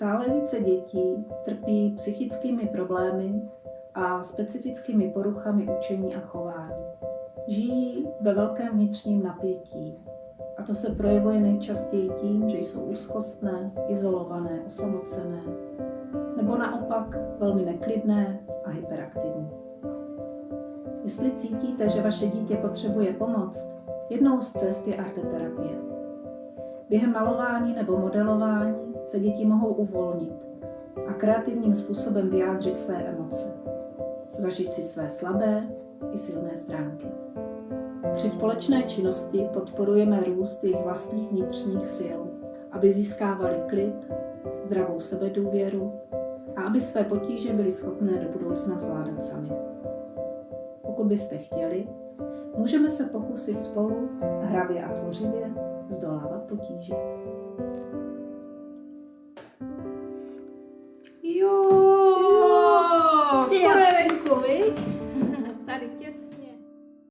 Stále více dětí trpí psychickými problémy a specifickými poruchami učení a chování. Žijí ve velkém vnitřním napětí a to se projevuje nejčastěji tím, že jsou úzkostné, izolované, osamocené nebo naopak velmi neklidné a hyperaktivní. Jestli cítíte, že vaše dítě potřebuje pomoc, jednou z cest je arteterapie. Během malování nebo modelování se děti mohou uvolnit a kreativním způsobem vyjádřit své emoce, zažít si své slabé i silné stránky. Při společné činnosti podporujeme růst jejich vlastních vnitřních sil, aby získávali klid, zdravou sebedůvěru a aby své potíže byli schopné do budoucna zvládat sami. Pokud byste chtěli, můžeme se pokusit spolu hravě a tvořivě zdolávat potíže.